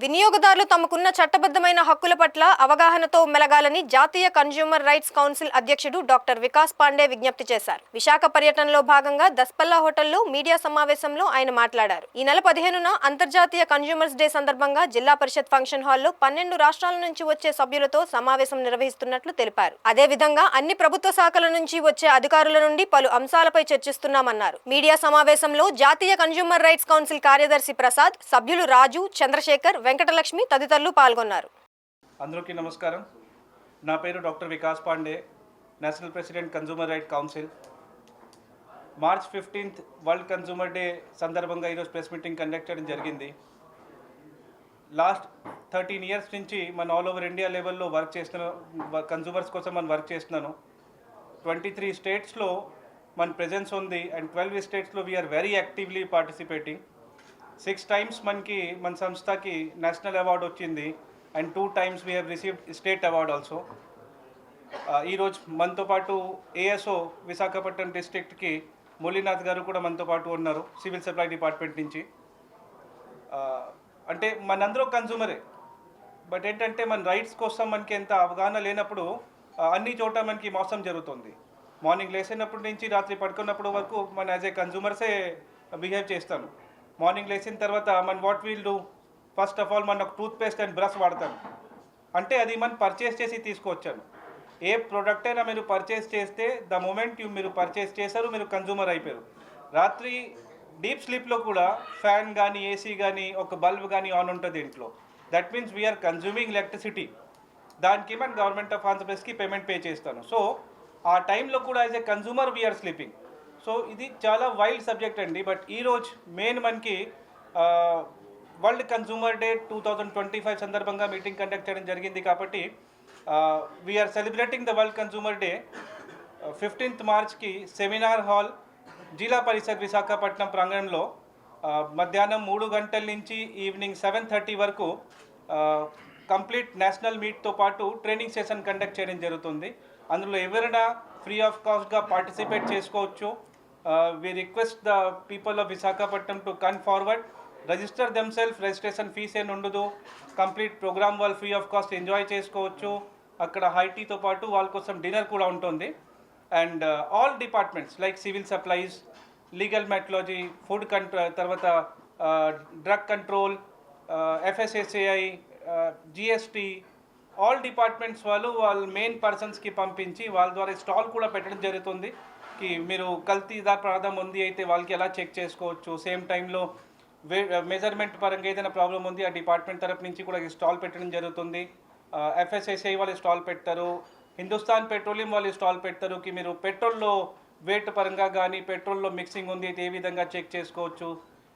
వినియోగదారులు తమకున్న చట్టబద్ధమైన హక్కుల పట్ల అవగాహనతో మెలగాలని జాతీయ కన్జ్యూమర్ రైట్స్ కౌన్సిల్ అధ్యక్షుడు డాక్టర్ వికాస్ పాండే విజ్ఞప్తి చేశారు. విశాఖ పర్యటనలో భాగంగా దస్పల్లా హోటల్లో మీడియా సమావేశంలో ఆయన మాట్లాడారు. ఈ నెల 15న అంతర్జాతీయ కన్జ్యూమర్స్ డే సందర్భంగా జిల్లా పరిషత్ ఫంక్షన్ హాల్లో 12 రాష్ట్రాల నుంచి వచ్చే సభ్యులతో సమావేశం నిర్వహిస్తున్నట్లు తెలిపారు. అదేవిధంగా అన్ని ప్రభుత్వ శాఖల నుంచి వచ్చే అధికారుల నుండి పలు అంశాలపై చర్చిస్తున్నామన్నారు. మీడియా సమావేశంలో జాతీయ కన్జ్యూమర్ రైట్స్ కౌన్సిల్ కార్యదర్శి ప్రసాద్, సభ్యులు రాజు, చంద్రశేఖర్, వెంకటలక్ష్మి తదితరులు పాల్గొన్నారు. అందరికీ నమస్కారం. నా పేరు doctor Vikas Pandey, national president consumer right council. March 15th world consumer day సందర్భంగా ఈరోజు ప్రెస్ మీటింగ్ కండక్ట్ చేయడం జరిగింది. లాస్ట్ 13 years నుంచి మన ఆల్ ఓవర్ ఇండియా లెవెల్లో వర్క్ చేస్తున్నాను, కన్జ్యూమర్స్ కోసం మనం వర్క్ చేస్తున్నాను. 23 స్టేట్స్లో మన ప్రెజెన్స్ ఉంది అండ్ 12 స్టేట్స్లో we are very actively participating. 6 times మనకి మన సంస్థకి నేషనల్ అవార్డు వచ్చింది and 2 times we have received state award also. ఈరోజు మనతో పాటు ఏఎస్ఓ విశాఖపట్నం డిస్ట్రిక్ట్కి మురళీనాథ్ గారు కూడా మనతో పాటు ఉన్నారు, సివిల్ సప్లై డిపార్ట్మెంట్ నుంచి. అంటే మనందరూ కన్జ్యూమరే, బట్ ఏంటంటే మన రైట్స్ కోసం మనకి ఎంత అవగాహన లేనప్పుడు అన్ని చోట మనకి మోసం జరుగుతుంది. మార్నింగ్ లేచినప్పటి నుంచి రాత్రి పడుకున్నప్పుడు వరకు మన యాజ్ ఏ కన్జ్యూమర్సే బిహేవ్ చేస్తాను. మార్నింగ్ లేచిన తర్వాత మన what will do, first of all మన ఒక టూత్పేస్ట్ అండ్ బ్రష్ వాడతాను. అంటే అది మనం పర్చేస్ చేసి తీసుకొచ్చాను. ఏ ప్రోడక్ట్ అయినా మీరు పర్చేస్ చేస్తే ద మూమెంట్ మీరు పర్చేస్ చేశారు, మీరు కన్జ్యూమర్ అయిపోయారు. రాత్రి డీప్ స్లీప్లో కూడా ఫ్యాన్ కానీ ఏసీ కానీ ఒక బల్బ్ కానీ ఆన్ ఉంటుంది ఇంట్లో. That means we are consuming electricity. దానికి మన గవర్నమెంట్ ఆఫ్ ఆంధ్రప్రదేశ్కి పేమెంట్ పే చేస్తాను. సో ఆ టైంలో కూడా as a consumer we are sleeping. So ఇది చాలా వైల్డ్ సబ్జెక్ట్ అండి. బట్ ఈరోజు మెయిన్ మనకి వరల్డ్ కన్జ్యూమర్ డే 2025 సందర్భంగా మీటింగ్ కండక్ట్ చేయడం జరిగింది. కాబట్టి we are celebrating the world consumer day. 15th మార్చ్కి సెమినార్ హాల్ జిల్లా పరిషత్ విశాఖపట్నం ప్రాంగణంలో మధ్యాహ్నం 3 గంటల నుంచి ఈవినింగ్ 7:30 వరకు కంప్లీట్ నేషనల్ మీట్తో పాటు ట్రైనింగ్ సెషన్ కండక్ట్ చేయడం జరుగుతుంది. అందులో ఎవరైనా ఫ్రీ ఆఫ్ కాస్ట్గా పార్టిసిపేట్ చేసుకోవచ్చు. We request the people of Visakhapatnam to come forward, register themselves. Registration fees ఏం ఉండదు. కంప్లీట్ ప్రోగ్రామ్ వాళ్ళు ఫ్రీ ఆఫ్ కాస్ట్ ఎంజాయ్ చేసుకోవచ్చు. అక్కడ హై టీతో పాటు వాళ్ళ కోసం డిన్నర్ కూడా ఉంటుంది. And all departments like civil supplies, legal metrology, food తర్వాత drug control, FSSAI, GST, all departments వాళ్ళు మెయిన్ పర్సన్స్కి పంపించి వాళ్ళ ద్వారా స్టాల్ కూడా పెట్టడం జరుగుతుంది. కి మీరు కల్తీదార్ పదార్థం ఉంది అయితే వాళ్ళకి ఎలా చెక్ చేసుకోవచ్చు. సేమ్ టైంలో మెజర్మెంట్ పరంగా ఏదైనా ప్రాబ్లం ఉంది ఆ డిపార్ట్మెంట్ తరపు నుంచి కూడా స్టాల్ పెట్టడం జరుగుతుంది. FSSAI వాళ్ళు స్టాల్ పెట్టారు, హిందుస్థాన్ పెట్రోలియం వాళ్ళు స్టాల్ పెట్టారు. కి మీరు పెట్రోల్లో వెయిట్ పరంగా కానీ పెట్రోల్లో మిక్సింగ్ ఉంది అయితే ఏ విధంగా చెక్ చేసుకోవచ్చు.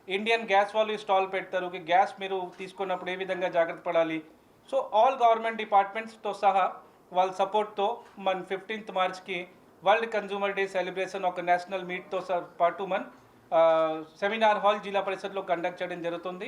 ఇండియన్ గ్యాస్ వాళ్ళు స్టాల్ పెడతారు, కి గ్యాస్ మీరు తీసుకున్నప్పుడు ఏ విధంగా జాగ్రత్త పడాలి. సో ఆల్ గవర్నమెంట్ డిపార్ట్మెంట్స్తో సహా వాళ్ళ సపోర్ట్తో మన 15th మార్చ్కి వరల్డ్ కన్జ్యూమర్ డే సెలబ్రేషన్ ఒక నేషనల్ మీట్తో పాటు మన సెమినార్ హాల్ జిల్లా పరిషత్లో కండక్ట్ చేయడం జరుగుతుంది.